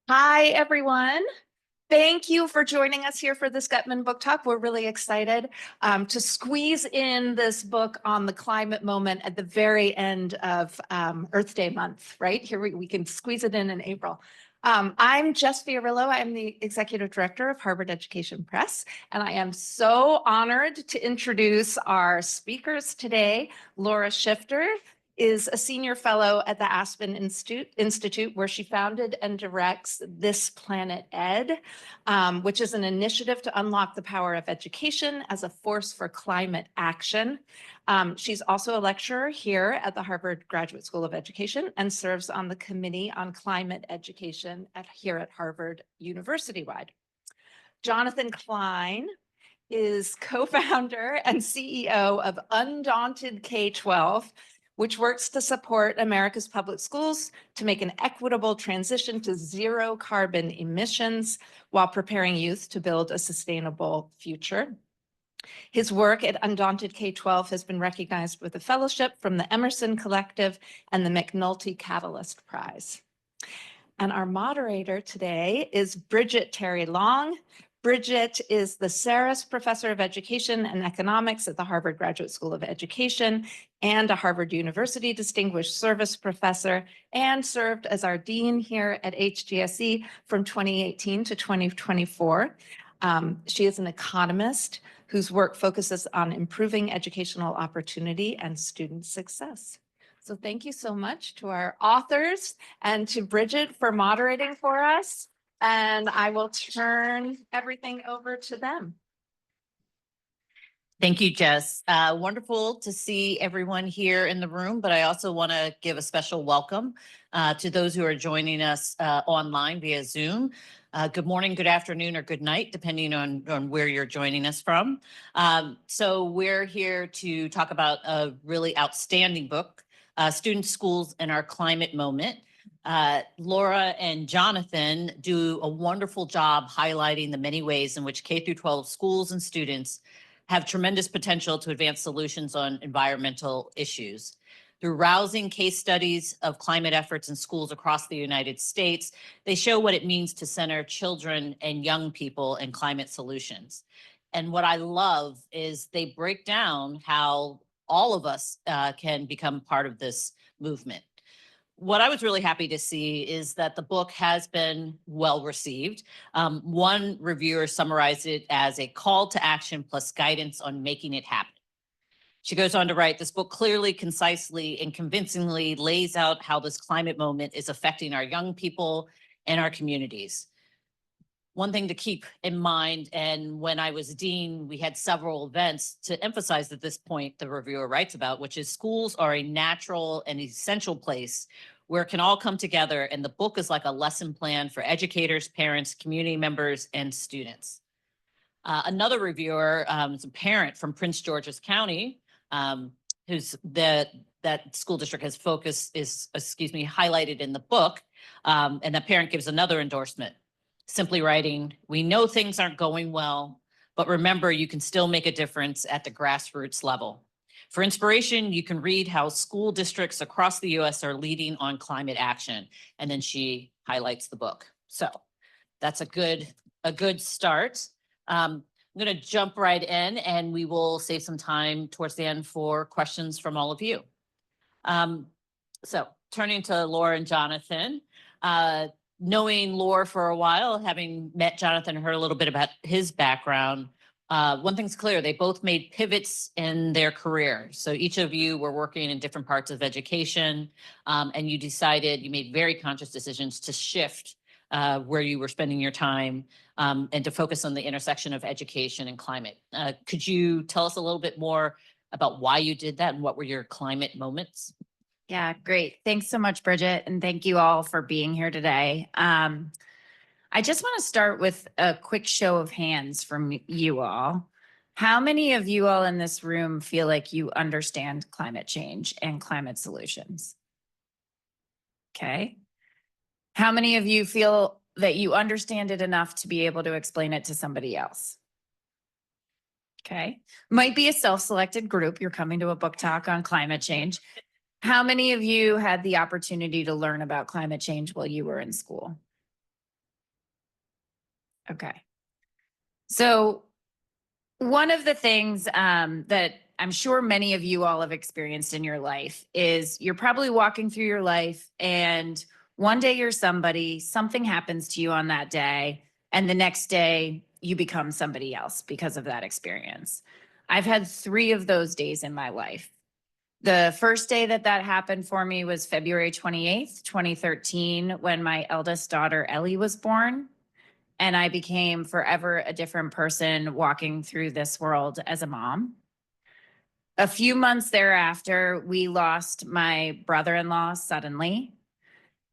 Hi, everyone. Thank you for joining us here for this Gutman Book Talk. We're really excited to squeeze in this book on the climate moment at the very end of Earth Day month, right? Here we can squeeze it in April. I'm Jess Fiorillo. I'm the Executive Director of Harvard Education Press, and I am so honored to introduce our speakers today. Laura Schifter is a senior fellow at the Aspen Institute, where she founded and directs This Planet Ed, which is an initiative to unlock the power of education as a force for climate action. She's also a lecturer here at the Harvard Graduate School of Education and serves on the Committee on Climate Education here at Harvard University-wide. Jonathan Klein is co-founder and CEO of Undaunted K-12, which works to support America's public schools to make an equitable transition to zero carbon emissions while preparing youth to build a sustainable future. His work at Undaunted K-12 has been recognized with a fellowship from the Emerson Collective and the McNulty Catalyst Prize. And our moderator today is Bridget Terry Long. Bridget is the Saris Professor of Education and Economics at the Harvard Graduate School of Education and a Harvard University Distinguished Service Professor, and served as our Dean here at HGSE from 2018 to 2024. She is an economist whose work focuses on improving educational opportunity and student success. So thank you so much to our authors and to Bridget for moderating for us. And I will turn everything over to them. Thank you, Jess. Wonderful to see everyone here in the room, but I also want to give a special welcome to those who are joining us online via Zoom. Good morning, good afternoon, or good night, depending on where you're joining us from. So we're here to talk about a really outstanding book, Students, Schools, and Our Climate Moment. Laura and Jonathan do a wonderful job highlighting the many ways in which K-12 schools and students have tremendous potential to advance solutions on environmental issues. Through rousing case studies of climate efforts in schools across the United States, they show what it means to center children and young people in climate solutions. And what I love is they break down how all of us can become part of this movement. What I was really happy to see is that the book has been well received. One reviewer summarized it as a call to action plus guidance on making it happen. She goes on to write, this book clearly, concisely, and convincingly lays out how this climate moment is affecting our young people and our communities. One thing to keep in mind, and when I was dean, we had several events to emphasize at this point the reviewer writes about, which is schools are a natural and essential place where it can all come together, and the book is like a lesson plan for educators, parents, community members, and students. Another reviewer is a parent from Prince George's County, who's that school district has highlighted in the book, and that parent gives another endorsement, simply writing, "We know things aren't going well, but remember you can still make a difference at the grassroots level. For inspiration, you can read how school districts across the US are leading on climate action." And then she highlights the book. So that's a good start. I'm going to jump right in, and we will save some time towards the end for questions from all of you. So turning to Laura and Jonathan, knowing Laura for a while, having met Jonathan and heard a little bit about his background, one thing's clear, they both made pivots in their career. So each of you were working in different parts of education, and you made very conscious decisions to shift where you were spending your time and to focus on the intersection of education and climate. Could you tell us a little bit more about why you did that and what were your climate moments? Yeah, great. Thanks so much, Bridget. And thank you all for being here today. I just want to start with a quick show of hands from you all. How many of you all in this room feel like you understand climate change and climate solutions? Okay. How many of you feel that you understand it enough to be able to explain it to somebody else? Okay. Might be a self-selected group. You're coming to a book talk on climate change. How many of you had the opportunity to learn about climate change while you were in school? Okay. So one of the things that I'm sure many of you all have experienced in your life is you're probably walking through your life and one day you're somebody, something happens to you on that day, and the next day you become somebody else because of that experience. I've had 3 of those days in my life. The first day that that happened for me was February 28th, 2013, when my eldest daughter, Ellie, was born. And I became forever a different person walking through this world as a mom. A few months thereafter, we lost my brother-in-law suddenly.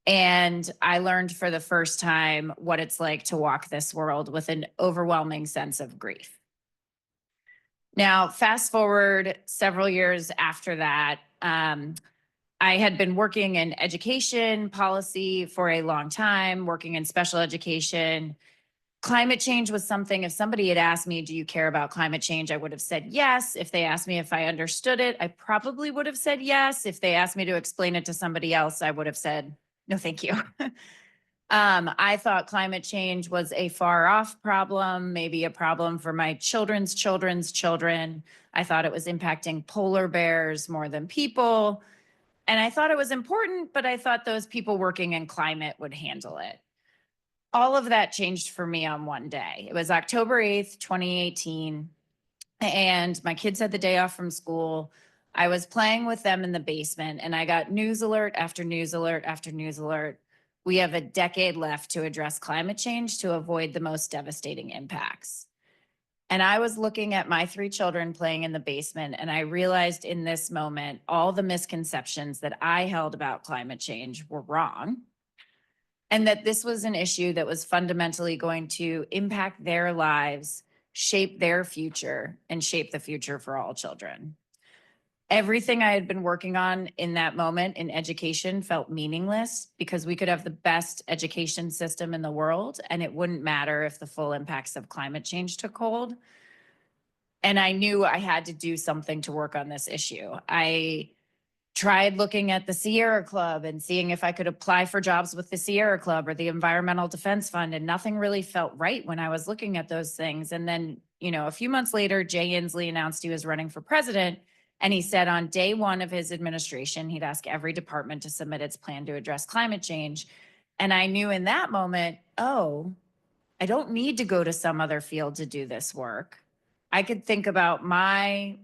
And I learned for the first time what it's like to walk this world with an overwhelming sense of grief. Now, fast forward several years after that, I had been working in education policy for a long time, working in special education. Climate change was something, if somebody had asked me, do you care about climate change? I would have said yes. If they asked me if I understood it, I probably would have said yes. If they asked me to explain it to somebody else, I would have said, no, thank you. I thought climate change was a far off problem, maybe a problem for my children's children's children. I thought it was impacting polar bears more than people. And I thought it was important, but I thought those people working in climate would handle it. All of that changed for me on one day. It was October 8th, 2018, and my kids had the day off from school. I was playing with them in the basement, and I got news alert after news alert after news alert. We have a decade left to address climate change to avoid the most devastating impacts. And I was looking at my 3 children playing in the basement, and I realized in this moment, all the misconceptions that I held about climate change were wrong. And that this was an issue that was fundamentally going to impact their lives, shape their future, and shape the future for all children. Everything I had been working on in that moment in education felt meaningless because we could have the best education system in the world, and it wouldn't matter if the full impacts of climate change took hold. And I knew I had to do something to work on this issue. I tried looking at the Sierra Club and seeing if I could apply for jobs with the Sierra Club or the Environmental Defense Fund, and nothing really felt right when I was looking at those things. And then, a few months later, Jay Inslee announced he was running for president, and he said on day 1 of his administration, he'd ask every department to submit its plan to address climate change. And I knew in that moment, oh, I don't need to go to some other field to do this work. I could think about my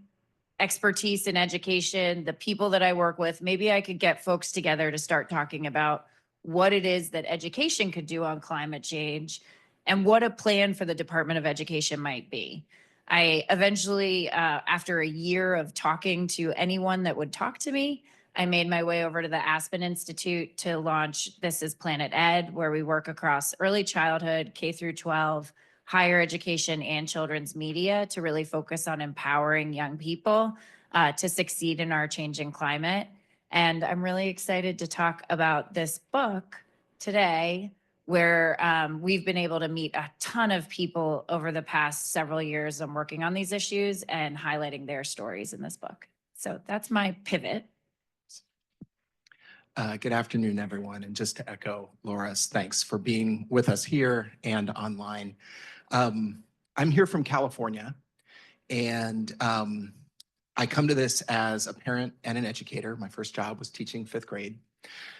expertise in education, the people that I work with, maybe I could get folks together to start talking about what it is that education could do on climate change and what a plan for the Department of Education might be. I eventually, after a year of talking to anyone that would talk to me, I made my way over to the Aspen Institute to launch This is Planet Ed, where we work across early childhood, K through 12, higher education, and children's media to really focus on empowering young people to succeed in our changing climate. And I'm really excited to talk about this book today, where we've been able to meet a ton of people over the past several years on working on these issues and highlighting their stories in this book. So that's my pivot. Good afternoon, everyone. And just to echo Laura's thanks for being with us here and online. I'm here from California, and I come to this as a parent and an educator. My first job was teaching 5th grade.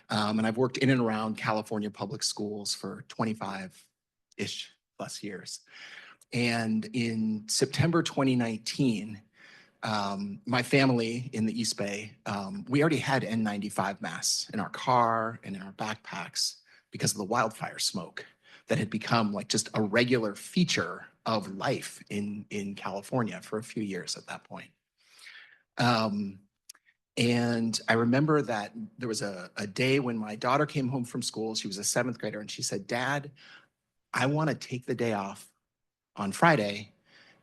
And I've worked in and around California public schools for 25-ish plus years. And in September 2019, my family in the East Bay, we already had N95 masks in our car and in our backpacks because of the wildfire smoke that had become like just a regular feature of life in California for a few years at that point. And I remember that there was a day when my daughter came home from school. She was a 7th grader, and she said, "Dad, I want to take the day off on Friday,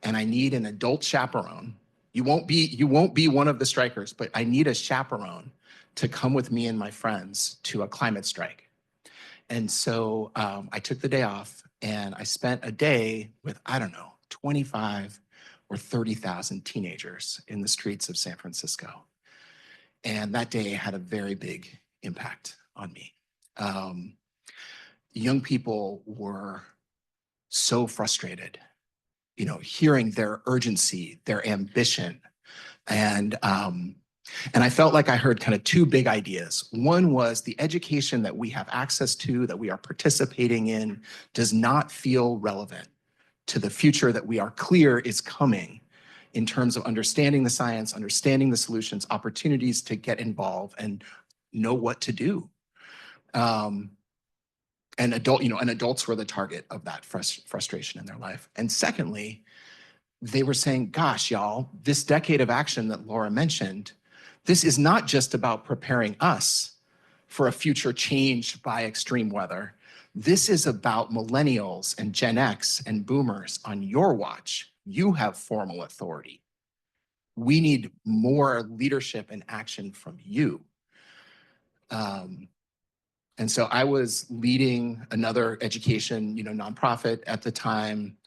and I need an adult chaperone. You won't be one of the strikers, but I need a chaperone to come with me and my friends to a climate strike." And so I took the day off, and I spent a day with, I don't know, 25 or 30,000 teenagers in the streets of San Francisco. And that day had a very big impact on me. Young people were so frustrated, you know, hearing their urgency, their ambition. And I felt like I heard kind of two big ideas. One was the education that we have access to, that we are participating in, does not feel relevant to the future that we are clear is coming in terms of understanding the science, understanding the solutions, opportunities to get involved and know what to do. And adults were the target of that frustration in their life. And secondly, they were saying, gosh, y'all, this decade of action that Laura mentioned, this is not just about preparing us for a future changed by extreme weather. This is about millennials and Gen X and boomers on your watch. You have formal authority. We need more leadership and action from you. And so I was leading another education, nonprofit at the time,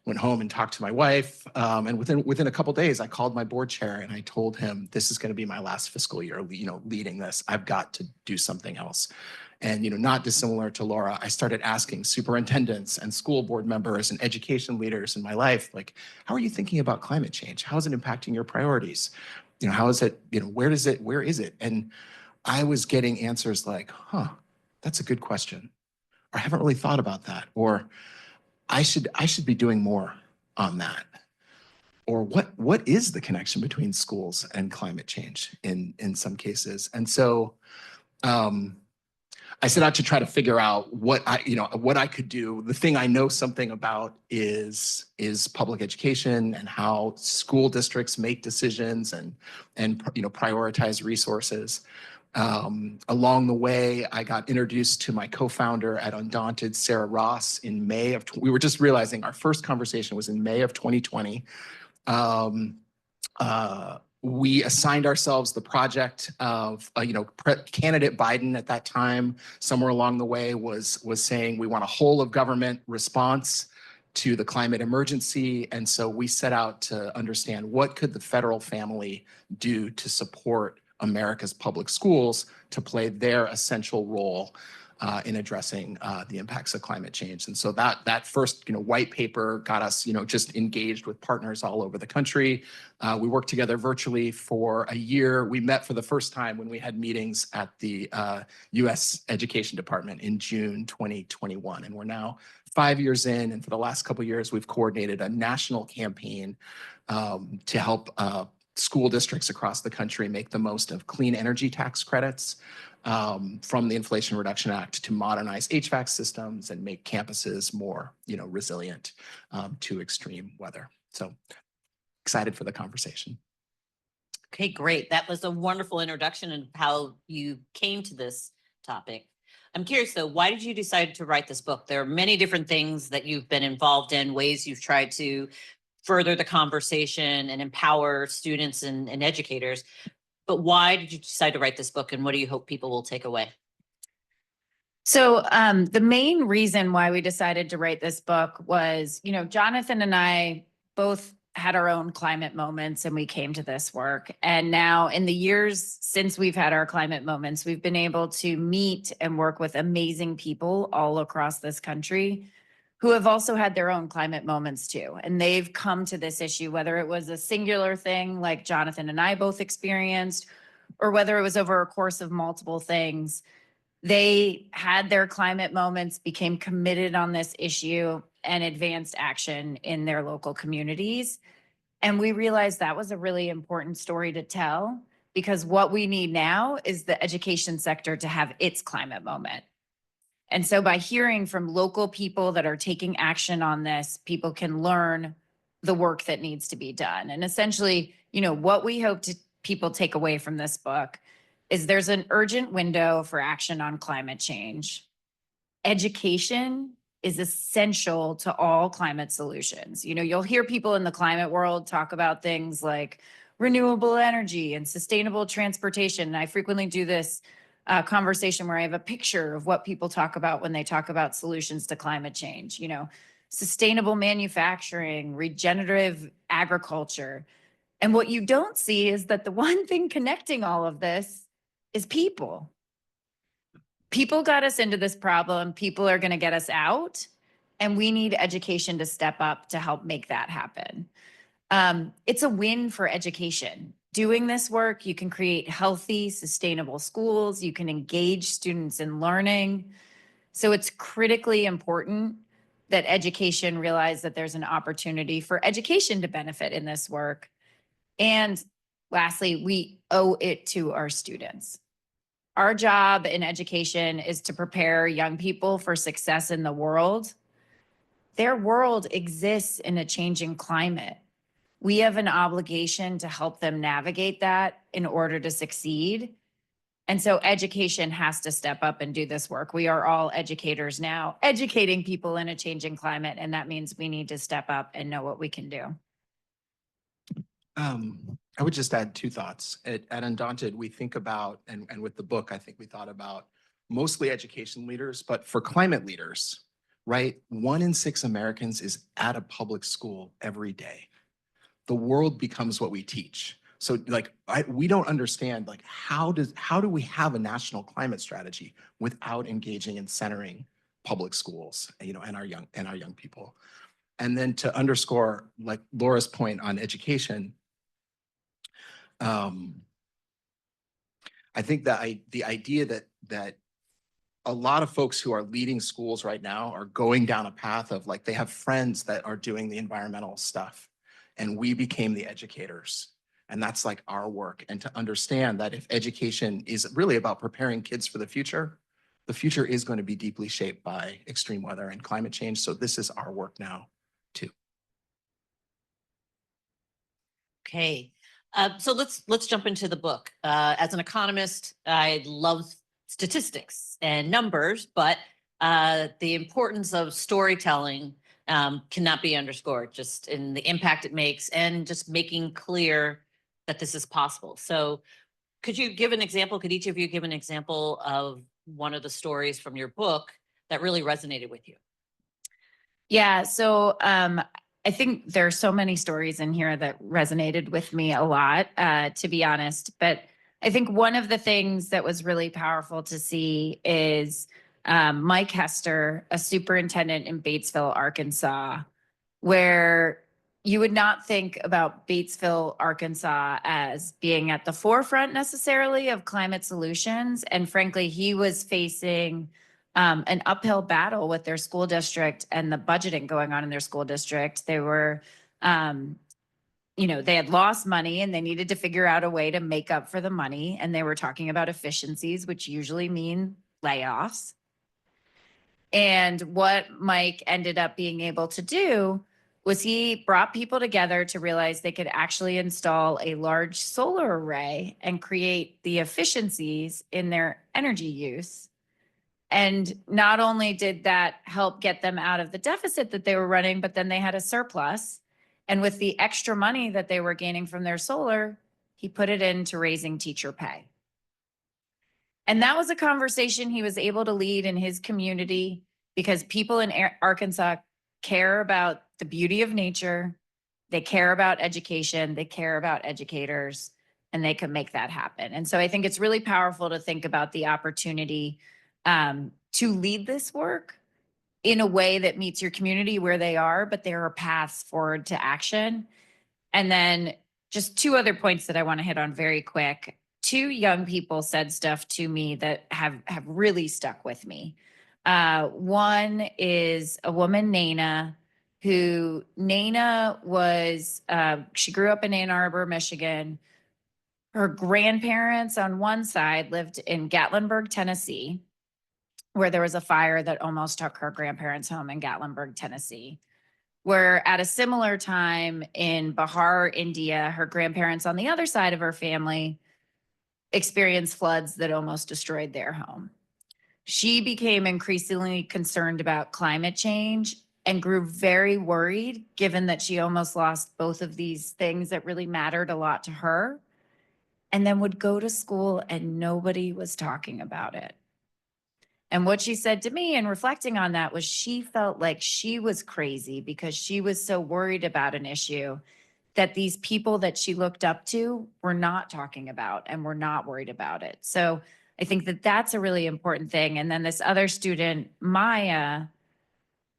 went home and talked to my wife. And within a couple of days, I called my board chair and I told him, this is going to be my last fiscal year, leading this. I've got to do something else. And, not dissimilar to Laura, I started asking superintendents and school board members and education leaders in my life, like, how are you thinking about climate change? How is it impacting your priorities? How is it, where is it? And I was getting answers like, that's a good question. Or I haven't really thought about that. Or I should be doing more on that. Or what is the connection between schools and climate change in some cases? And so I set out to try to figure out what I could do. The thing I know something about is public education and how school districts make decisions and prioritize resources. Along the way, I got introduced to my co-founder at Undaunted, Sarah Ross, in May of, we were just realizing our first conversation was in May of 2020. We assigned ourselves the project of, candidate Biden at that time, somewhere along the way was saying, we want a whole of government response to the climate emergency. And so we set out to understand what could the federal family do to support America's public schools to play their essential role in addressing the impacts of climate change. And so that first white paper got us just engaged with partners all over the country. We worked together virtually for a year. We met for the first time when we had meetings at the U.S. Education Department in June 2021. And we're now 5 years in, and for the last couple of years, we've coordinated a national campaign to help school districts across the country make the most of clean energy tax credits from the Inflation Reduction Act to modernize HVAC systems and make campuses more, resilient to extreme weather. So excited for the conversation. Okay, great. That was a wonderful introduction and how you came to this topic. I'm curious though, why did you decide to write this book? There are many different things that you've been involved in, ways you've tried to further the conversation and empower students and educators. But why did you decide to write this book, and what do you hope people will take away? So the main reason why we decided to write this book was, Jonathan and I both had our own climate moments and we came to this work. And now in the years since we've had our climate moments, we've been able to meet and work with amazing people all across this country who have also had their own climate moments too. And they've come to this issue, whether it was a singular thing like Jonathan and I both experienced, or whether it was over a course of multiple things. They had their climate moments, became committed on this issue, and advanced action in their local communities. And we realized that was a really important story to tell, because what we need now is the education sector to have its climate moment. And so by hearing from local people that are taking action on this, people can learn the work that needs to be done. And essentially, what we hope people take away from this book is there's an urgent window for action on climate change. Education is essential to all climate solutions. You'll hear people in the climate world talk about things like renewable energy and sustainable transportation. And I frequently do this conversation where I have a picture of what people talk about when they talk about solutions to climate change. sustainable manufacturing, regenerative agriculture. And what you don't see is that the one thing connecting all of this is people. People got us into this problem. People are going to get us out. And we need education to step up to help make that happen. It's a win for education. Doing this work, you can create healthy, sustainable schools. You can engage students in learning. So it's critically important that education realize that there's an opportunity for education to benefit in this work. And lastly, we owe it to our students. Our job in education is to prepare young people for success in the world. Their world exists in a changing climate. We have an obligation to help them navigate that in order to succeed. And so education has to step up and do this work. We are all educators now, educating people in a changing climate. And that means we need to step up and know what we can do. I would just add 2 thoughts. At Undaunted, we think about, and with the book, I think we thought about mostly education leaders, but for climate leaders, right? 1 in 6 Americans is at a public school every day. The world becomes what we teach. So like, we don't understand, like, how do we have a national climate strategy without engaging and centering public schools, you know, and our young people. And then to underscore, like Laura's point on education, I think that the idea that a lot of folks who are leading schools right now are going down a path of, like, they have friends that are doing the environmental stuff, and we became the educators. And that's like our work. And to understand that if education is really about preparing kids for the future is going to be deeply shaped by extreme weather and climate change. So this is our work now too. Okay. So let's jump into the book. As an economist, I love statistics and numbers, but the importance of storytelling cannot be underscored, just in the impact it makes and just making clear that this is possible. So could you give an example? Could each of you give an example of one of the stories from your book that really resonated with you? Yeah, so I think there are so many stories in here that resonated with me a lot, to be honest. But I think one of the things that was really powerful to see is Mike Hester, a superintendent in Batesville, Arkansas, where you would not think about Batesville, Arkansas as being at the forefront necessarily of climate solutions. And frankly, he was facing an uphill battle with their school district and the budgeting going on in their school district. They were, they had lost money and they needed to figure out a way to make up for the money. And they were talking about efficiencies, which usually mean layoffs. And what Mike ended up being able to do was he brought people together to realize they could actually install a large solar array and create the efficiencies in their energy use. And not only did that help get them out of the deficit that they were running, but then they had a surplus. And with the extra money that they were gaining from their solar, he put it into raising teacher pay. And that was a conversation he was able to lead in his community because people in Arkansas care about the beauty of nature. They care about education. They care about educators, and they can make that happen. And so I think it's really powerful to think about the opportunity to lead this work in a way that meets your community where they are, but there are paths forward to action. And then just 2 other points that I want to hit on very quick. 2 young people said stuff to me that have really stuck with me. One is a woman, Nana, who was, she grew up in Ann Arbor, Michigan. Her grandparents on one side lived in Gatlinburg, Tennessee, where there was a fire that almost took her grandparents' home in Gatlinburg, Tennessee. Where at a similar time in Bihar, India, her grandparents on the other side of her family experienced floods that almost destroyed their home. She became increasingly concerned about climate change and grew very worried, given that she almost lost both of these things that really mattered a lot to her, and then would go to school and nobody was talking about it. And what she said to me and reflecting on that was she felt like she was crazy because she was so worried about an issue that these people that she looked up to were not talking about and were not worried about it. So I think that that's a really important thing. And then this other student, Maya,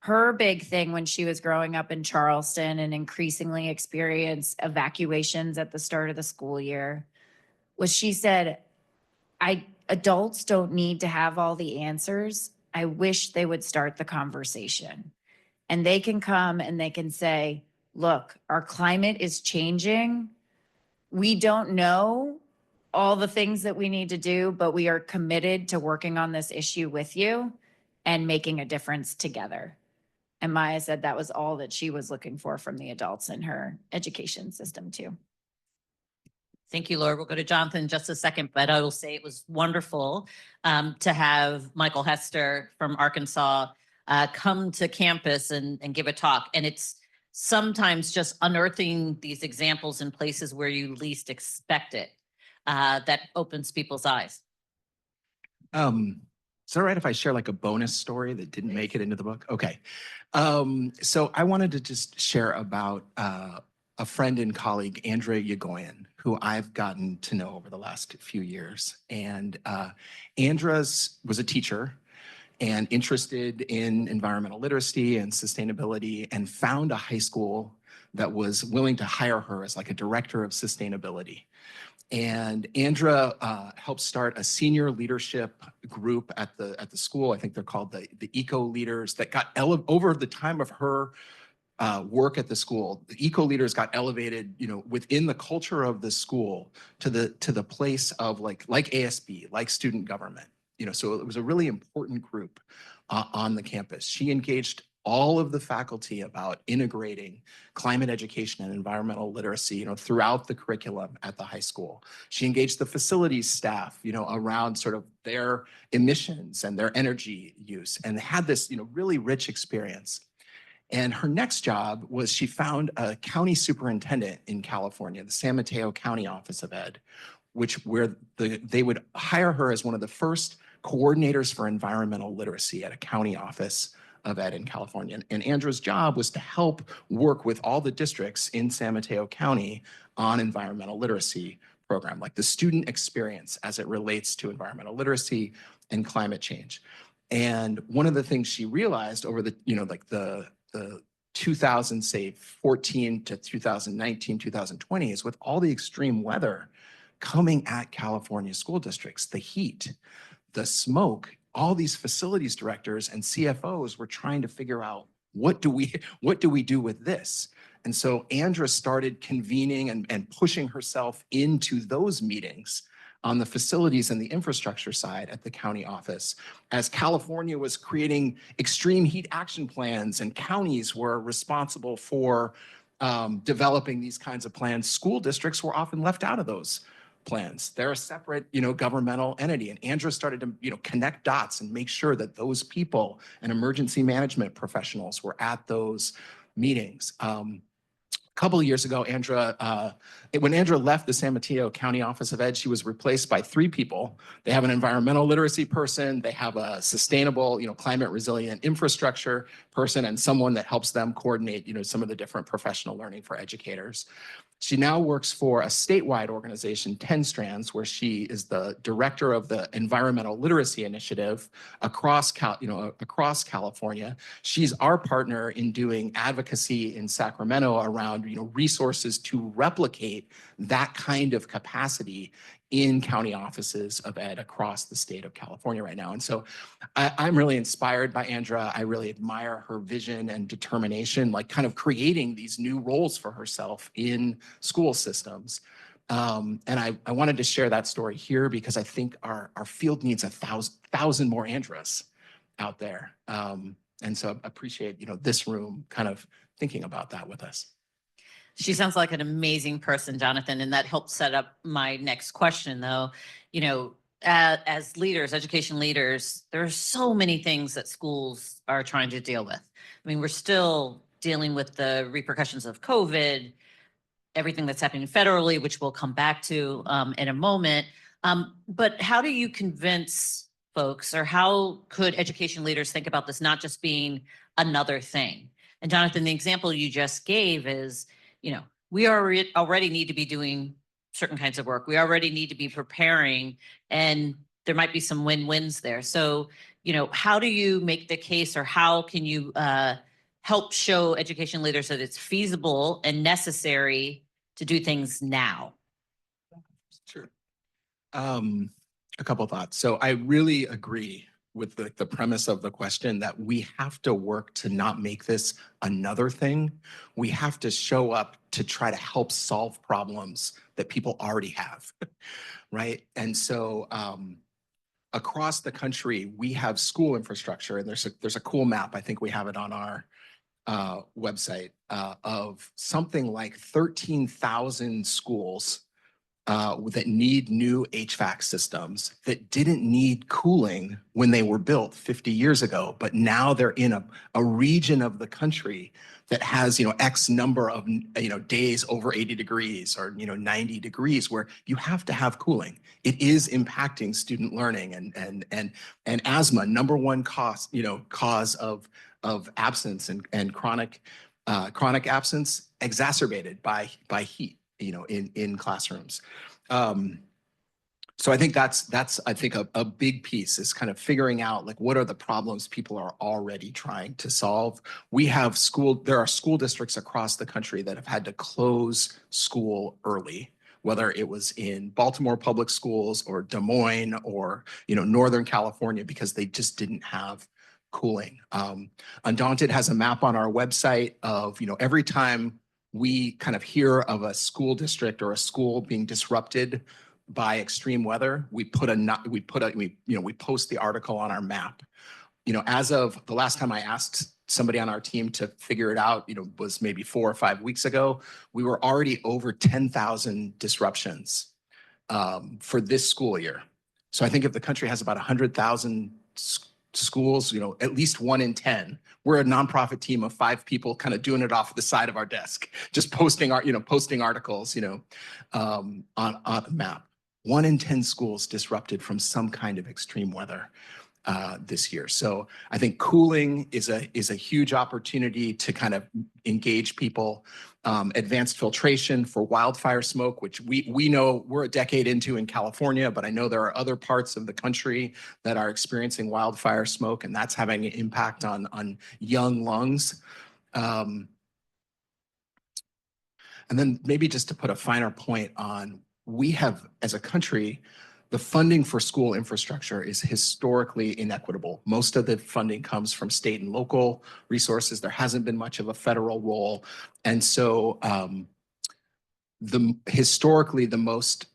her big thing when she was growing up in Charleston and increasingly experienced evacuations at the start of the school year was she said, adults don't need to have all the answers. I wish they would start the conversation. And they can come and they can say, look, our climate is changing. We don't know all the things that we need to do, but we are committed to working on this issue with you and making a difference together. And Maya said that was all that she was looking for from the adults in her education system too. Thank you, Laura. We'll go to Jonathan in just a second, but I will say it was wonderful to have Michael Hester from Arkansas come to campus and give a talk. And it's sometimes just unearthing these examples in places where you least expect it that opens people's eyes. Is it all right if I share like a bonus story that didn't make it into the book? Okay. So I wanted to just share about a friend and colleague, Andrea Yagoyan, who I've gotten to know over the last few years. And Andrea was a teacher and interested in environmental literacy and sustainability, and found a high school that was willing to hire her as like a director of sustainability. And Andrea helped start a senior leadership group at the school. I think they're called the Eco Leaders, that got over the time of her work at the school. The Eco Leaders got elevated, within the culture of the school to the place of like ASB, like student government. So it was a really important group on the campus. She engaged all of the faculty about integrating climate education and environmental literacy, throughout the curriculum at the high school. She engaged the facilities staff, around sort of their emissions and their energy use, and had this, really rich experience. And her next job was she found a county superintendent in California, the San Mateo County Office of Ed, where they would hire her as one of the first coordinators for environmental literacy at a county office of Ed in California. And Andrea's job was to help work with all the districts in San Mateo County on environmental literacy program, like the student experience as it relates to environmental literacy and climate change. And one of the things she realized over the 2014 to 2019, 2020 is with all the extreme weather coming at California school districts, the heat, the smoke, all these facilities directors and CFOs were trying to figure out what do we do with this? And so Andrea started convening and pushing herself into those meetings on the facilities and the infrastructure side at the county office. As California was creating extreme heat action plans and counties were responsible for developing these kinds of plans, school districts were often left out of those plans. They're a separate, governmental entity. And Andrea started to, connect dots and make sure that those people and emergency management professionals were at those meetings. A couple of years ago, when Andrea left the San Mateo County Office of Ed, she was replaced by 3 people. They have an environmental literacy person, they have a sustainable, climate resilient infrastructure person, and someone that helps them coordinate, some of the different professional learning for educators. She now works for a statewide organization, 10 Strands, where she is the director of the Environmental Literacy Initiative across California. She's our partner in doing advocacy in Sacramento around, resources to replicate that kind of capacity in county offices of ed across the state of California right now. And so I'm really inspired by Andrea. I really admire her vision and determination, like kind of creating these new roles for herself in school systems. And I wanted to share that story here because I think our field needs 1,000 more Andreas out there. And so I appreciate, this room kind of thinking about that with us. She sounds like an amazing person, Jonathan, and that helps set up my next question, though. As leaders, education leaders, there are so many things that schools are trying to deal with. I mean, we're still dealing with the repercussions of COVID, everything that's happening federally, which we'll come back to in a moment. But how do you convince folks, or how could education leaders think about this not just being another thing? And Jonathan, the example you just gave is, we already need to be doing certain kinds of work. We already need to be preparing, and there might be some win-wins there. So, how do you make the case, or how can you help show education leaders that it's feasible and necessary to do things now? Sure. A couple thoughts. So I really agree with the premise of the question that we have to work to not make this another thing. We have to show up to try to help solve problems that people already have, right? And so across the country, we have school infrastructure, and there's a cool map. I think we have it on our website of something like 13,000 schools that need new HVAC systems that didn't need cooling when they were built 50 years ago, but now they're in a region of the country that has, X number of, days over 80 degrees or, 90 degrees where you have to have cooling. It is impacting student learning and asthma, number one cause of absence and chronic absence exacerbated by heat. In classrooms. So I think that's I think a big piece is kind of figuring out like what are the problems people are already trying to solve. There are school districts across the country that have had to close school early, whether it was in Baltimore public schools or Des Moines or Northern California, because they just didn't have cooling. Undaunted has a map on our website of every time we kind of hear of a school district or a school being disrupted by extreme weather, we post the article on our map. As of the last time I asked somebody on our team to figure it out, was maybe 4 or 5 weeks ago, we were already over 10,000 disruptions for this school year. So I think if the country has about 100,000 schools, at least 1 in 10. We're a nonprofit team of 5 people kind of doing it off the side of our desk, just posting articles, on a map. 1 in 10 schools disrupted from some kind of extreme weather this year. So I think cooling is a huge opportunity to kind of engage people. Advanced filtration for wildfire smoke, which we know we're a decade into in California, but I know there are other parts of the country that are experiencing wildfire smoke, and that's having an impact on young lungs. And then maybe just to put a finer point on, we have, as a country, the funding for school infrastructure is historically inequitable. Most of the funding comes from state and local resources. There hasn't been much of a federal role. And so historically, our most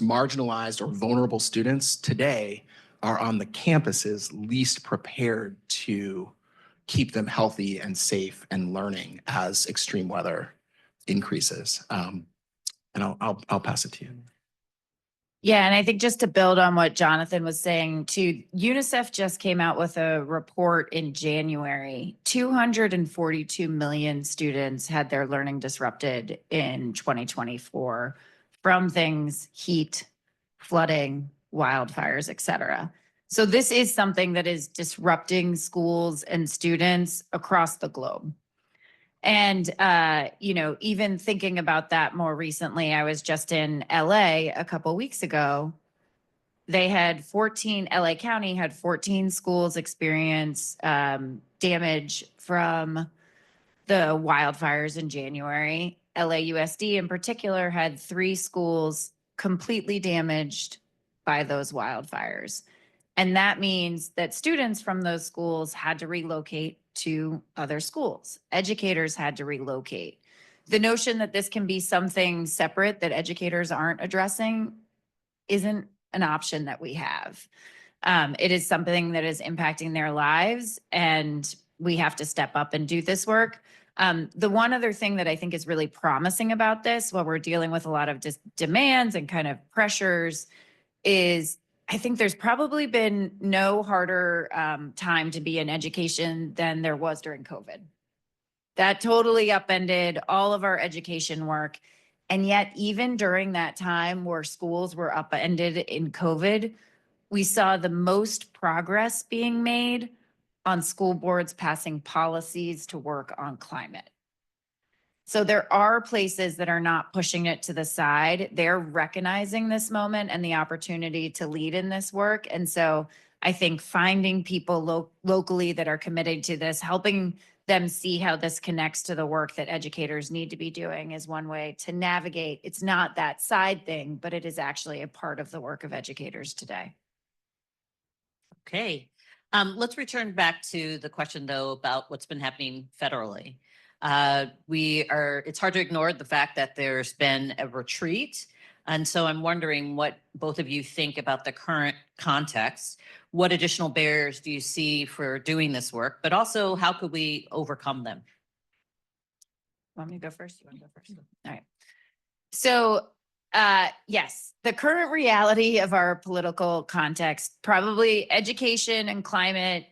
marginalized or vulnerable students today are on the campuses least prepared to keep them healthy and safe and learning as extreme weather increases. And I'll pass it to you. Yeah, and I think just to build on what Jonathan was saying too, UNICEF just came out with a report in January. 242 million students had their learning disrupted in 2024 from things, heat, flooding, wildfires, et cetera. So this is something that is disrupting schools and students across the globe. And, even thinking about that more recently, I was just in LA a couple weeks ago. They had LA County had 14 schools experience damage from the wildfires in January. LAUSD in particular had 3 schools completely damaged by those wildfires. And that means that students from those schools had to relocate to other schools. Educators had to relocate. The notion that this can be something separate that educators aren't addressing isn't an option that we have. It is something that is impacting their lives, and we have to step up and do this work. The one other thing that I think is really promising about this, while we're dealing with a lot of demands and kind of pressures, is I think there's probably been no harder time to be in education than there was during COVID. That totally upended all of our education work. And yet, even during that time where schools were upended in COVID, we saw the most progress being made on school boards passing policies to work on climate. So there are places that are not pushing it to the side. They're recognizing this moment and the opportunity to lead in this work. And so I think finding people locally that are committed to this, helping them see how this connects to the work that educators need to be doing is one way to navigate. It's not that side thing, but it is actually a part of the work of educators today. Okay. Let's return back to the question though about what's been happening federally. It's hard to ignore the fact that there's been a retreat. And so I'm wondering what both of you think about the current context. What additional barriers do you see for doing this work, but also how could we overcome them? Want me to go first? You want to go first? All right. So yes, the current reality of our political context, probably education and climate,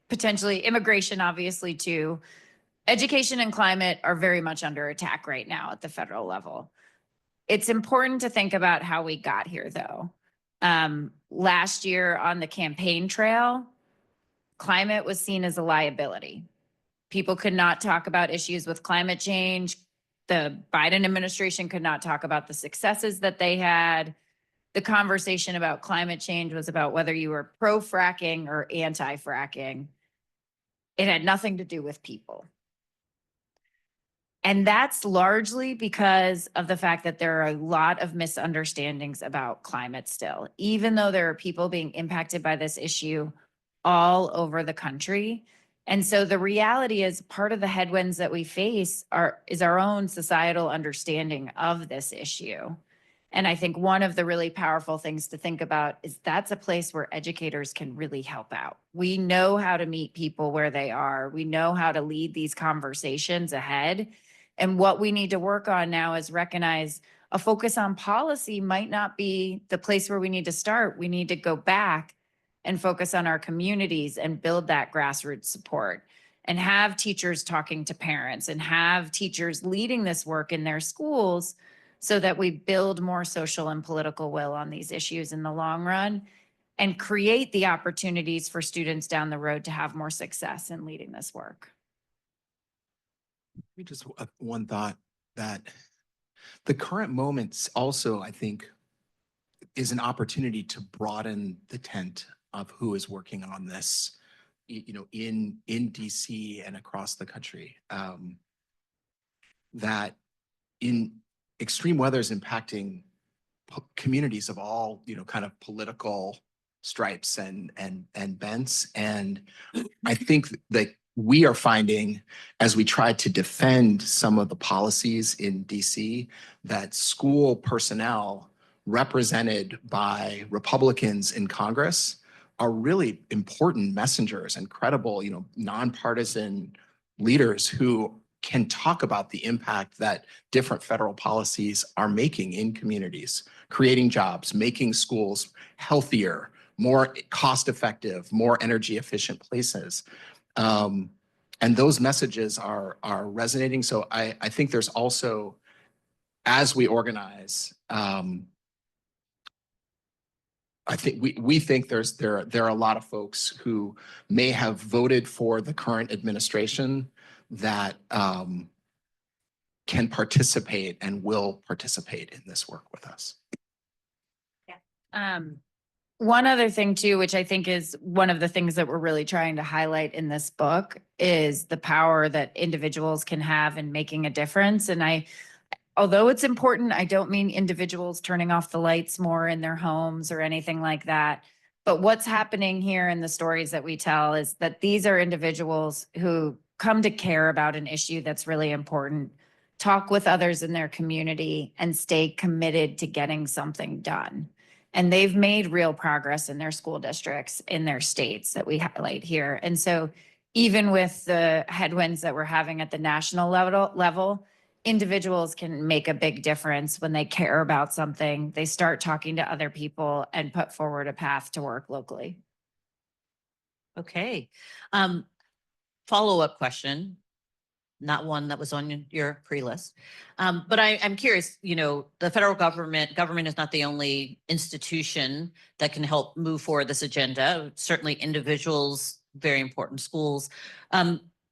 potentially immigration, obviously too. Education and climate are very much under attack right now at the federal level. It's important to think about how we got here though. Last year on the campaign trail, climate was seen as a liability. People could not talk about issues with climate change. The Biden administration could not talk about the successes that they had. The conversation about climate change was about whether you were pro-fracking or anti-fracking. It had nothing to do with people. And that's largely because of the fact that there are a lot of misunderstandings about climate still, even though there are people being impacted by this issue all over the country. And so the reality is part of the headwinds that we face is our own societal understanding of this issue. And I think one of the really powerful things to think about is that's a place where educators can really help out. We know how to meet people where they are. We know how to lead these conversations ahead. And what we need to work on now is recognize a focus on policy might not be the place where we need to start. We need to go back and focus on our communities and build that grassroots support and have teachers talking to parents and have teachers leading this work in their schools so that we build more social and political will on these issues in the long run and create the opportunities for students down the road to have more success in leading this work. Just one thought that the current moments also, I think, is an opportunity to broaden the tent of who is working on this, in DC and across the country. That in extreme weather is impacting communities of all, kind of political stripes and bents. And I think that we are finding, as we try to defend some of the policies in DC, that school personnel represented by Republicans in Congress are really important messengers and credible, nonpartisan leaders who can talk about the impact that different federal policies are making in communities, creating jobs, making schools healthier, more cost-effective, more energy-efficient places. And those messages are resonating. So I think there's also, as we organize, I think we think there are a lot of folks who may have voted for the current administration that can participate and will participate in this work with us. Yeah. One other thing too, which I think is one of the things that we're really trying to highlight in this book, is the power that individuals can have in making a difference. And although it's important, I don't mean individuals turning off the lights more in their homes or anything like that. But what's happening here in the stories that we tell is that these are individuals who come to care about an issue that's really important, talk with others in their community, and stay committed to getting something done. And they've made real progress in their school districts, in their states that we highlight here. And so even with the headwinds that we're having at the national level, individuals can make a big difference when they care about something. They start talking to other people and put forward a path to work locally. Okay. Follow-up question. not one that was on your pre-list. But I'm curious, the federal government is not the only institution that can help move forward this agenda. Certainly individuals, very important, schools.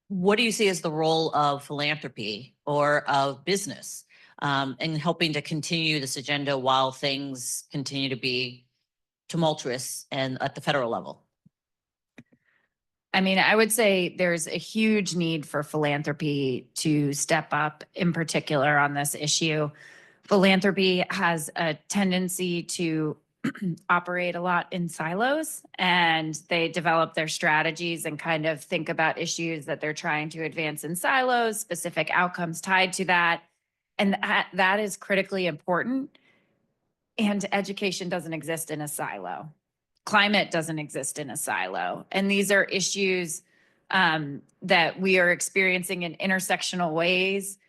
What do you see as the role of philanthropy or of business in helping to continue this agenda while things continue to be tumultuous and at the federal level? I mean, I would say there's a huge need for philanthropy to step up, in particular on this issue. Philanthropy has a tendency to operate a lot in silos, and they develop their strategies and kind of think about issues that they're trying to advance in silos, specific outcomes tied to that. And that is critically important. And education doesn't exist in a silo. Climate doesn't exist in a silo. And these are issues that we are experiencing in intersectional ways.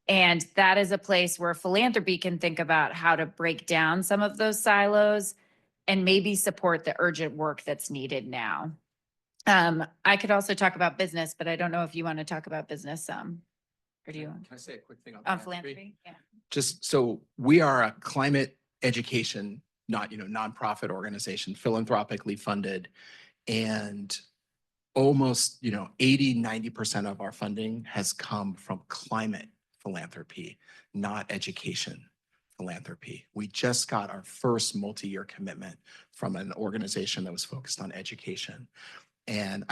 And that is a place where philanthropy can think about how to break down some of those silos and maybe support the urgent work that's needed now. I could also talk about business, but I don't know if you want to talk about business or do you? Can I say a quick thing on Philanthropy? Yeah. Just so we are a climate education, not, nonprofit organization, philanthropically funded, and almost, 80-90% of our funding has come from climate philanthropy, not education philanthropy. We just got our first multi-year commitment from an organization that was focused on education. And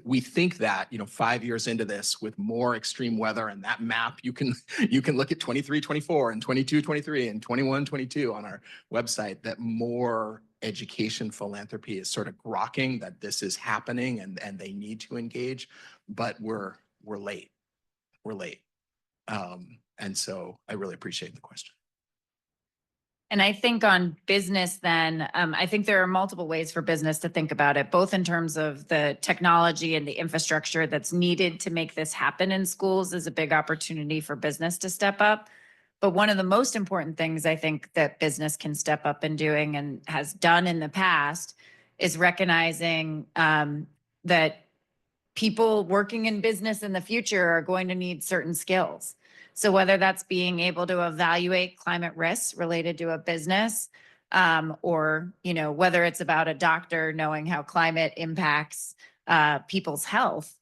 we think that, 5 years into this with more extreme weather and that map, you can look at 23-24 and 22-23 and 21-22 on our website, that more education philanthropy is sort of grokking that this is happening and they need to engage, but we're late. We're late. And so I really appreciate the question. And I think on business then, I think there are multiple ways for business to think about it, both in terms of the technology and the infrastructure that's needed to make this happen in schools is a big opportunity for business to step up. But one of the most important things I think that business can step up in doing and has done in the past is recognizing that people working in business in the future are going to need certain skills. So whether that's being able to evaluate climate risks related to a business, or whether it's about a doctor knowing how climate impacts people's health,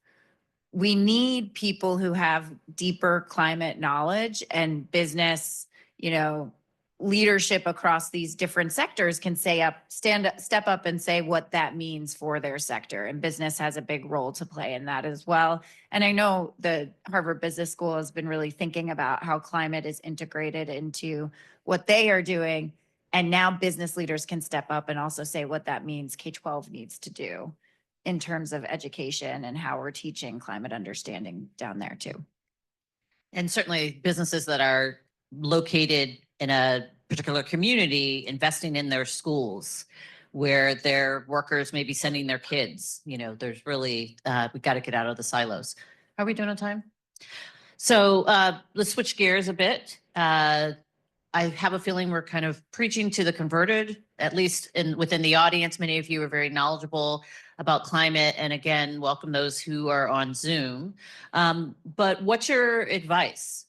we need people who have deeper climate knowledge, and business, leadership across these different sectors can step up and say what that means for their sector. And business has a big role to play in that as well. And I know the Harvard Business School has been really thinking about how climate is integrated into what they are doing. And now business leaders can step up and also say what that means K-12 needs to do in terms of education and how we're teaching climate understanding down there too. And certainly businesses that are located in a particular community, investing in their schools where their workers may be sending their kids. There's really, we got to get out of the silos. Are we doing on time? So let's switch gears a bit. I have a feeling we're kind of preaching to the converted, at least within the audience. Many of you are very knowledgeable about climate. And again, welcome those who are on Zoom. But what's your advice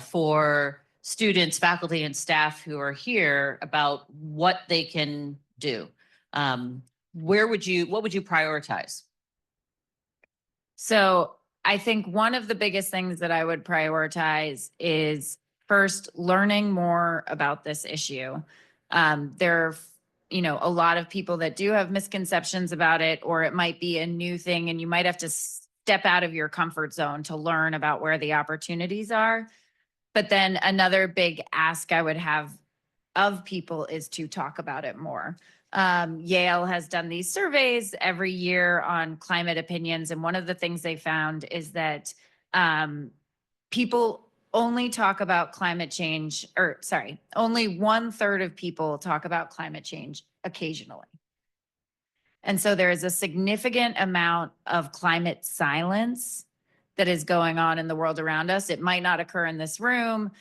for students, faculty, and staff who are here about what they can do? What would you prioritize? So I think one of the biggest things that I would prioritize is first learning more about this issue. There are, a lot of people that do have misconceptions about it, or it might be a new thing and you might have to step out of your comfort zone to learn about where the opportunities are. But then another big ask I would have of people is to talk about it more. Yale has done these surveys every year on climate opinions. And one of the things they found is that people only talk about climate change, only 1/3 of people talk about climate change occasionally. And so there is a significant amount of climate silence that is going on in the world around us. It might not occur in this room.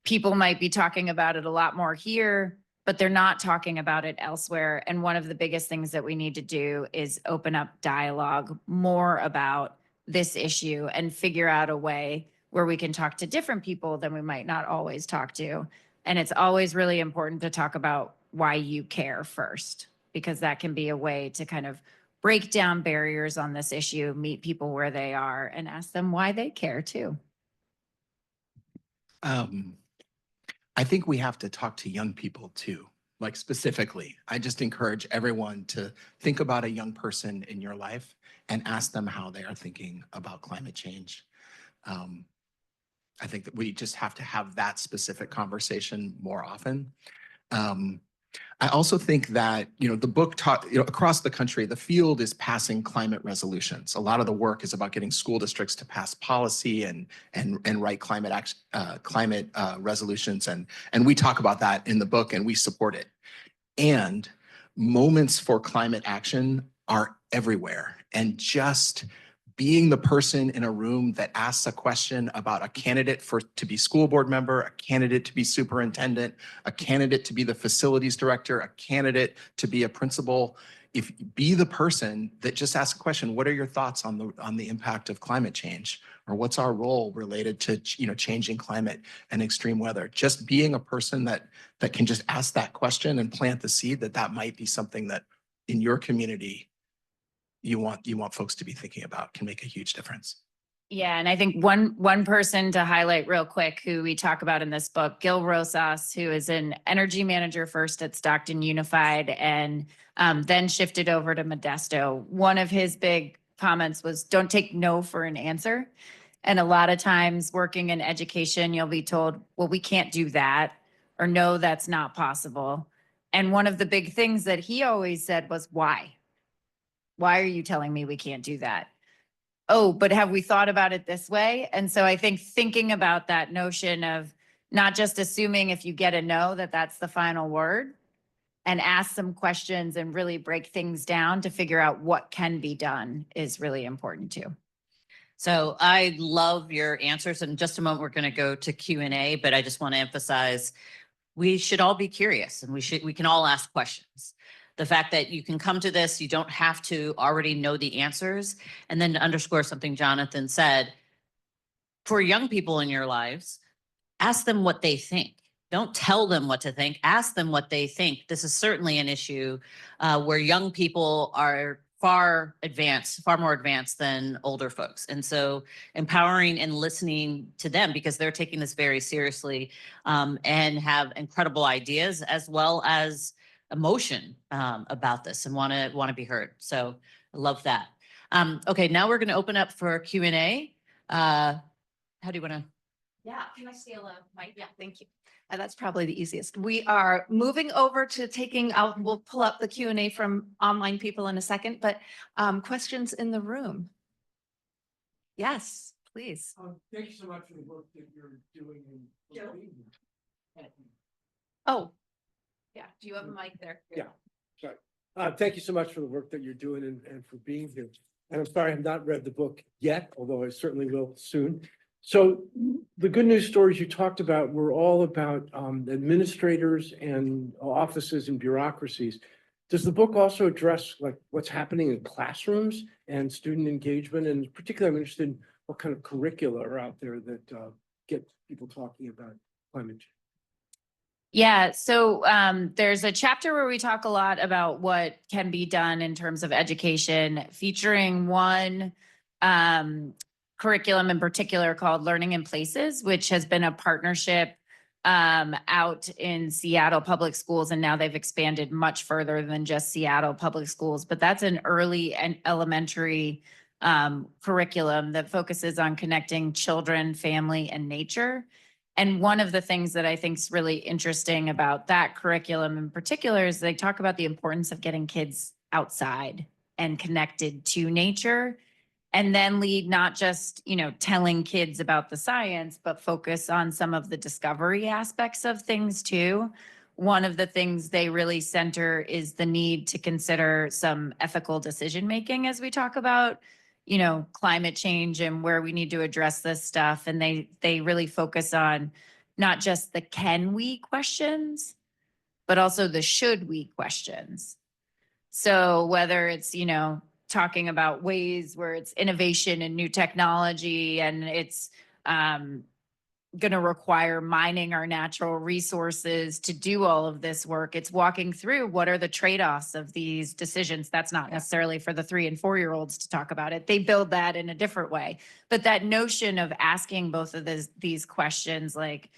People might be talking about it a lot more here, but they're not talking about it elsewhere. And one of the biggest things that we need to do is open up dialogue more about this issue and figure out a way where we can talk to different people than we might not always talk to. And it's always really important to talk about why you care first, because that can be a way to kind of break down barriers on this issue, meet people where they are, and ask them why they care too. I think we have to talk to young people too, like specifically. I just encourage everyone to think about a young person in your life and ask them how they are thinking about climate change. I think that we just have to have that specific conversation more often. I also think that, the book taught, across the country, the field is passing climate resolutions. A lot of the work is about getting school districts to pass policy and write climate resolutions. And we talk about that in the book and we support it. And moments for climate action are everywhere. And just being the person in a room that asks a question about a candidate to be school board member, a candidate to be superintendent, a candidate to be the facilities director, a candidate to be a principal. Be the person that just asks a question, what are your thoughts on the impact of climate change? Or what's our role related to changing climate and extreme weather? Just being a person that can just ask that question and plant the seed that might be something that in your community you want folks to be thinking about can make a huge difference. Yeah, and I think one person to highlight real quick who we talk about in this book, Gil Rosas, who is an energy manager first at Stockton Unified and then shifted over to Modesto. One of his big comments was, don't take no for an answer. And a lot of times working in education, you'll be told, well, we can't do that, or no, that's not possible. And one of the big things that he always said was, why? Why are you telling me we can't do that? Oh, but have we thought about it this way? And so I think thinking about that notion of not just assuming if you get a no, that that's the final word, and ask some questions and really break things down to figure out what can be done is really important too. So I love your answers. In just a moment, we're going to go to Q&A, but I just want to emphasize we should all be curious and we can all ask questions. The fact that you can come to this, you don't have to already know the answers. And then to underscore something Jonathan said, for young people in your lives, ask them what they think. Don't tell them what to think. Ask them what they think. This is certainly an issue where young people are far more advanced than older folks. And so empowering and listening to them because they're taking this very seriously and have incredible ideas as well as emotion about this and want to be heard. So I love that. Okay, now we're going to open up for Q&A. How do you want to? Yeah, can I steal a mic? Yeah, thank you. That's probably the easiest. We are moving over to we'll pull up the Q&A from online people in a second, but questions in the room. Yes, please. Thank you so much for the work that you're doing. Oh, yeah. Do you have a mic there? Yeah, sorry. Thank you so much for the work that you're doing and for being here. And I'm sorry I've not read the book yet, although I certainly will soon. So the good news stories you talked about were all about administrators and offices and bureaucracies. Does the book also address like what's happening in classrooms and student engagement? And particularly, I'm interested in what kind of curricula are out there that get people talking about climate change. Yeah, so there's a chapter where we talk a lot about what can be done in terms of education, featuring one curriculum in particular called Learning in Places, which has been a partnership out in Seattle Public Schools, and now they've expanded much further than just Seattle Public Schools. But that's an early and elementary curriculum that focuses on connecting children, family, and nature. And one of the things that I think is really interesting about that curriculum in particular is they talk about the importance of getting kids outside and connected to nature, and then lead not just, telling kids about the science, but focus on some of the discovery aspects of things too. One of the things they really center is the need to consider some ethical decision-making as we talk about climate change and where we need to address this stuff. And they really focus on not just the can we questions, but also the should we questions. So whether it's, talking about ways where it's innovation and new technology, and it's going to require mining our natural resources to do all of this work. It's walking through what are the trade-offs of these decisions. That's not necessarily for the 3 and 4-year-olds to talk about it. They build that in a different way. But that notion of asking both of these questions, like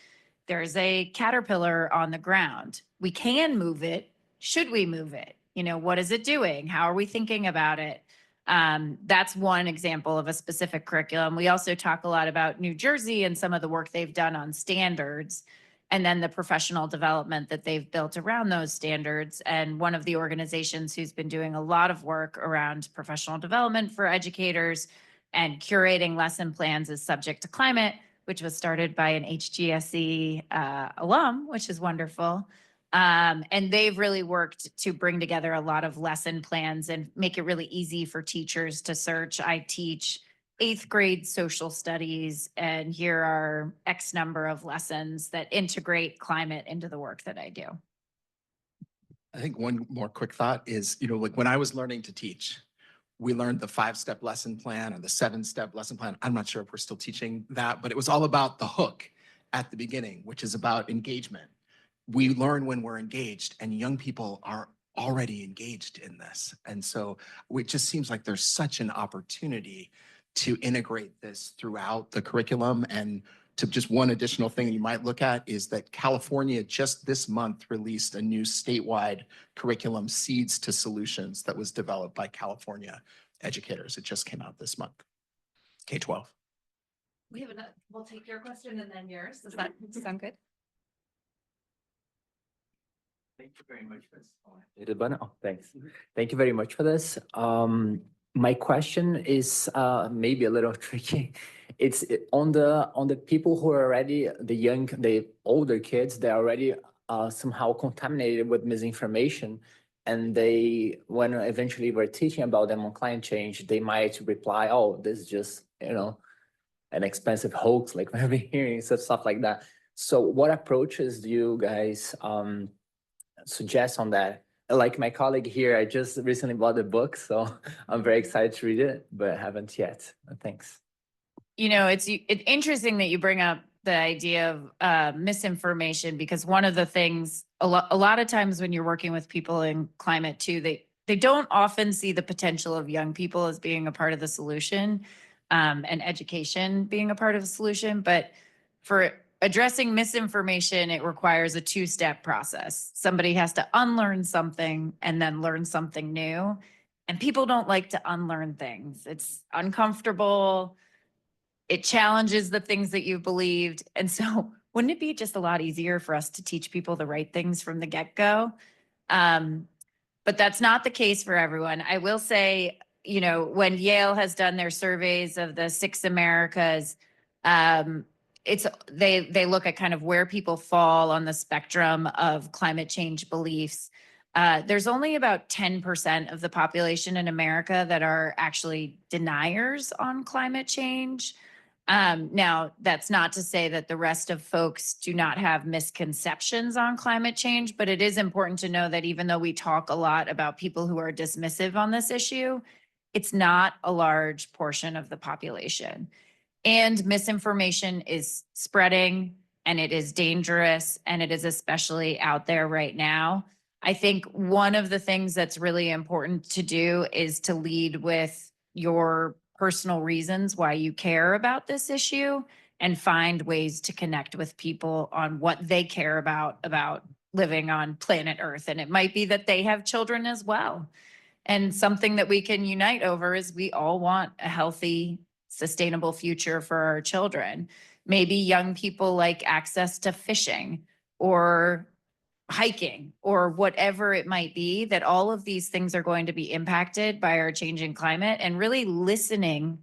there's a caterpillar on the ground. We can move it. Should we move it? You know, what is it doing? How are we thinking about it? That's one example of a specific curriculum. We also talk a lot about New Jersey and some of the work they've done on standards, and then the professional development that they've built around those standards. And one of the organizations who's been doing a lot of work around professional development for educators and curating lesson plans is Subject to Climate, which was started by an HGSE alum, which is wonderful. And they've really worked to bring together a lot of lesson plans and make it really easy for teachers to search. I teach 8th grade social studies, and here are X number of lessons that integrate climate into the work that I do. I think one more quick thought is, like when I was learning to teach, we learned the 5-step lesson plan or the 7-step lesson plan. I'm not sure if we're still teaching that, but it was all about the hook at the beginning, which is about engagement. We learn when we're engaged, and young people are already engaged in this. And so it just seems like there's such an opportunity to integrate this throughout the curriculum. And to just one additional thing you might look at is that California just this month released a new statewide curriculum, Seeds to Solutions, that was developed by California educators. It just came out this month, K-12. We have we'll take your question and then yours. Does that sound good? Thank you very much for this. Oh, thanks. Thank you very much for this. My question is maybe a little tricky. It's on the people who are already the older kids. They're already somehow contaminated with misinformation, and when eventually we're teaching about them on climate change, they might reply, "Oh, this is just an expensive hoax," like we've been hearing stuff like that. So, what approaches do you guys suggest on that? Like my colleague here, I just recently bought the book, so I'm very excited to read it, but I haven't yet. Thanks. It's interesting that you bring up the idea of misinformation, because one of the things a lot of times when you're working with people in climate too, they don't often see the potential of young people as being a part of the solution, and education being a part of the solution. But for addressing misinformation, it requires a 2-step process. Somebody has to unlearn something and then learn something new. And people don't like to unlearn things. It's uncomfortable. It challenges the things that you believed. And so wouldn't it be just a lot easier for us to teach people the right things from the get-go? But that's not the case for everyone. I will say, when Yale has done their surveys of the 6 Americas, they look at kind of where people fall on the spectrum of climate change beliefs. There's only about 10% of the population in America that are actually deniers on climate change. Now, that's not to say that the rest of folks do not have misconceptions on climate change, but it is important to know that even though we talk a lot about people who are dismissive on this issue, it's not a large portion of the population. And misinformation is spreading, and it is dangerous, and it is especially out there right now. I think one of the things that's really important to do is to lead with your personal reasons why you care about this issue, and find ways to connect with people on what they care about living on planet Earth. And it might be that they have children as well. And something that we can unite over is we all want a healthy, sustainable future for our children. Maybe young people like access to fishing or hiking or whatever it might be, that all of these things are going to be impacted by our changing climate, and really listening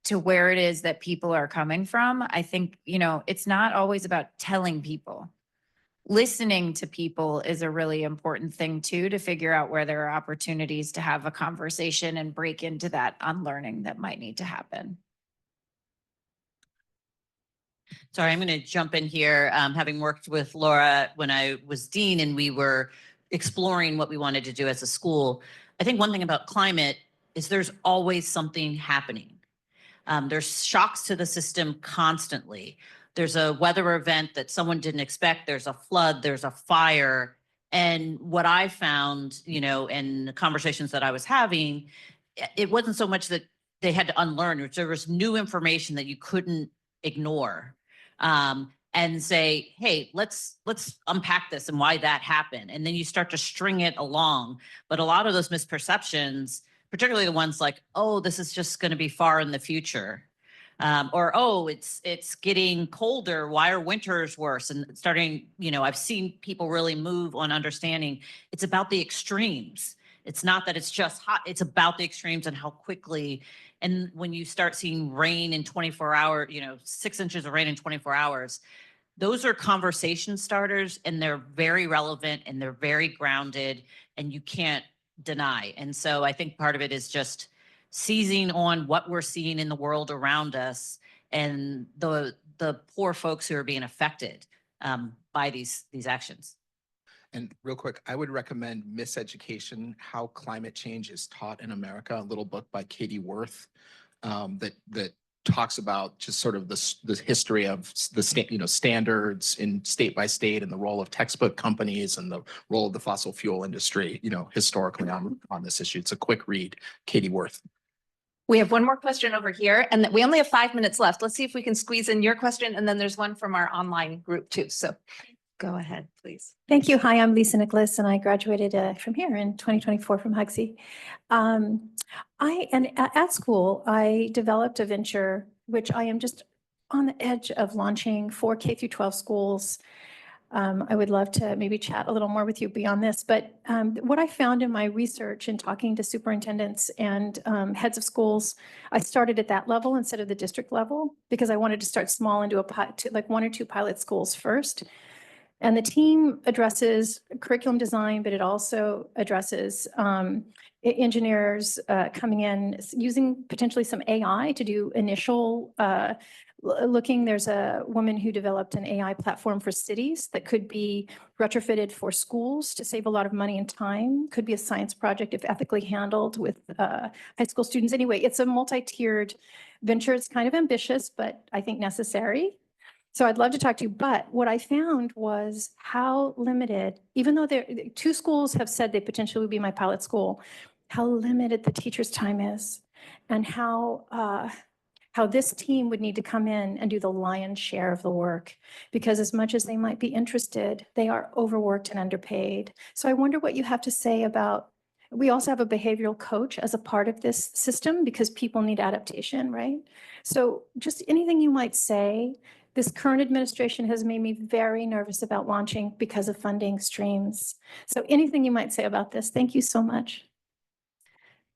to where it is that people are coming from. I think, it's not always about telling people. Listening to people is a really important thing too, to figure out where there are opportunities to have a conversation and break into that unlearning that might need to happen. Sorry, I'm going to jump in here. Having worked with Laura when I was dean and we were exploring what we wanted to do as a school, I think one thing about climate is there's always something happening. There's shocks to the system constantly. There's a weather event that someone didn't expect. There's a flood, there's a fire. And what I found, you know, in the conversations that I was having, it wasn't so much that they had to unlearn, there was new information that you couldn't ignore. And say, hey, let's unpack this and why that happened. And then you start to string it along. But a lot of those misperceptions, particularly the ones like, oh, this is just going to be far in the future. Or, oh, it's getting colder. Why are winters worse? And starting, you know, I've seen people really move on understanding it's about the extremes. It's not that it's just hot, it's about the extremes and how quickly. And when you start seeing rain in 24 hours, you know, 6 inches of rain in 24 hours, those are conversation starters and they're very relevant and they're very grounded and you can't deny. And so I think part of it is just seizing on what we're seeing in the world around us and the poor folks who are being affected by these actions. And real quick, I would recommend Miseducation, How Climate Change is Taught in America, a little book by Katie Worth that talks about just sort of the history of the standards in state by state and the role of textbook companies and the role of the fossil fuel industry, you know, historically on this issue. It's a quick read, Katie Worth. We have one more question over here and we only have 5 minutes left. Let's see if we can squeeze in your question. And then there's one from our online group too. So go ahead, please. Thank you. Hi, I'm Lisa Nicholas, and I graduated from here in 2024 from Hugsy. At school, I developed a venture, which I am just on the edge of launching for K through 12 schools. I would love to maybe chat a little more with you beyond this, but what I found in my research and talking to superintendents and heads of schools, I started at that level instead of the district level because I wanted to start small and do like 1 or 2 pilot schools first. And the team addresses curriculum design, but it also addresses engineers coming in using potentially some AI to do initial looking. There's a woman who developed an AI platform for cities that could be retrofitted for schools to save a lot of money and time. Could be a science project if ethically handled with high school students. Anyway, it's a multi-tiered venture. It's kind of ambitious, but I think necessary. So I'd love to talk to you, but what I found was how limited, even though 2 schools have said they potentially would be my pilot school, how limited the teacher's time is and how this team would need to come in and do the lion's share of the work, because as much as they might be interested, they are overworked and underpaid. So I wonder what you have to say about, we also have a behavioral coach as a part of this system because people need adaptation, right? So just anything you might say. This current administration has made me very nervous about launching because of funding streams. So anything you might say about this? Thank you so much.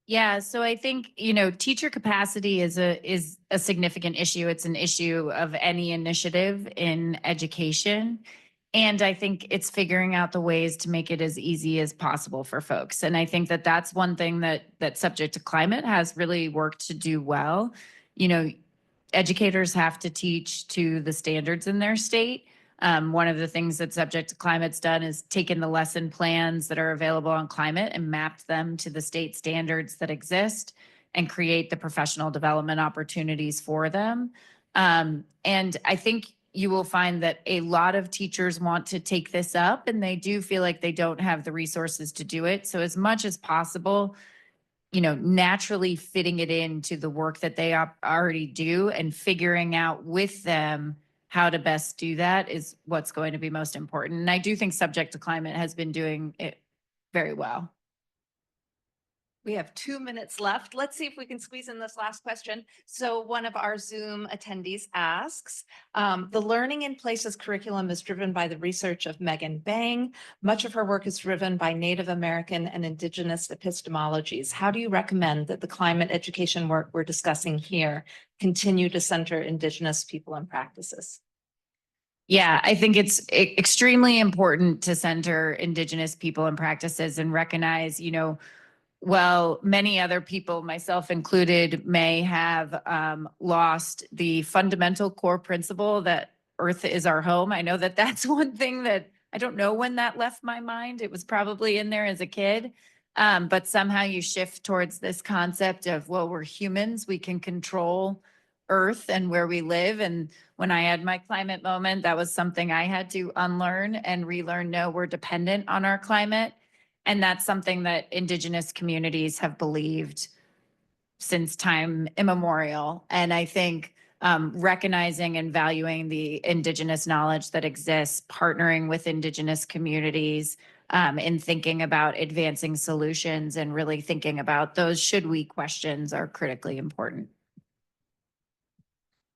Yeah, so I think, you know, teacher capacity is a significant issue. It's an issue of any initiative in education. And I think it's figuring out the ways to make it as easy as possible for folks. And I think that that's one thing that Subject to Climate has really worked to do well. You know, educators have to teach to the standards in their state. One of the things that Subject to Climate's done is taken the lesson plans that are available on climate and mapped them to the state standards that exist and create the professional development opportunities for them. And I think you will find that a lot of teachers want to take this up and they do feel like they don't have the resources to do it. So as much as possible, you know, naturally fitting it into the work that they already do and figuring out with them how to best do that is what's going to be most important. And I do think Subject to Climate has been doing it very well. We have 2 minutes left. Let's see if we can squeeze in this last question. So one of our Zoom attendees asks, the Learning in Places curriculum is driven by the research of Megan Bang. Much of her work is driven by Native American and Indigenous epistemologies. How do you recommend that the climate education work we're discussing here continue to center Indigenous people and practices? Yeah, I think it's extremely important to center Indigenous people and practices and recognize, you know, well, many other people, myself included, may have lost the fundamental core principle that Earth is our home. I know that that's one thing that I don't know when that left my mind. It was probably in there as a kid. But somehow you shift towards this concept of, well, we're humans, we can control Earth and where we live. And when I had my climate moment, that was something I had to unlearn and relearn. No, we're dependent on our climate. And that's something that Indigenous communities have believed since time immemorial. And I think recognizing and valuing the Indigenous knowledge that exists, partnering with Indigenous communities in thinking about advancing solutions and really thinking about those should we questions are critically important.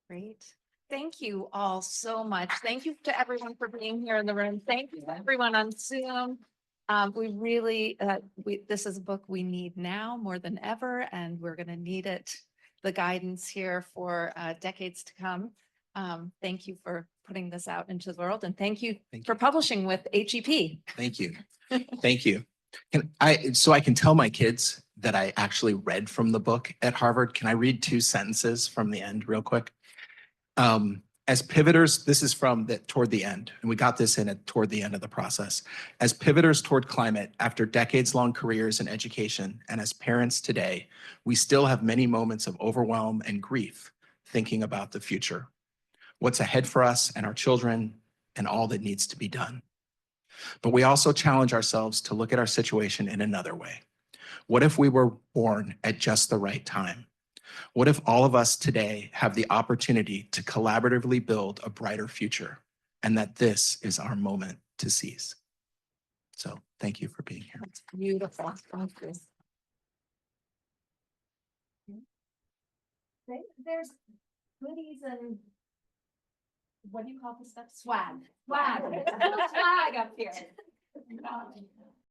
Great. Thank you all so much. Thank you to everyone for being here in the room. Thank you to everyone on Zoom. We really, this is a book we need now more than ever, and we're going to need it, the guidance here for decades to come. Thank you for putting this out into the world, and thank you Thank for you. publishing with HEP. Thank you. Thank you. So I can tell my kids that I actually read from the book at Harvard. Can I read 2 sentences from the end real quick? As pivoters, this is from toward the end, and we got this in it toward the end of the process. As pivoters toward climate, after decades-long careers in education, and as parents today, we still have many moments of overwhelm and grief thinking about the future, what's ahead for us and our children, and all that needs to be done. But we also challenge ourselves to look at our situation in another way. What if we were born at just the right time? What if all of us today have the opportunity to collaboratively build a brighter future, and that this is our moment to seize? So thank you for being here. That's beautiful. Thank you. There's goodies and what do you call this stuff? Swag. Swag. Swag up here.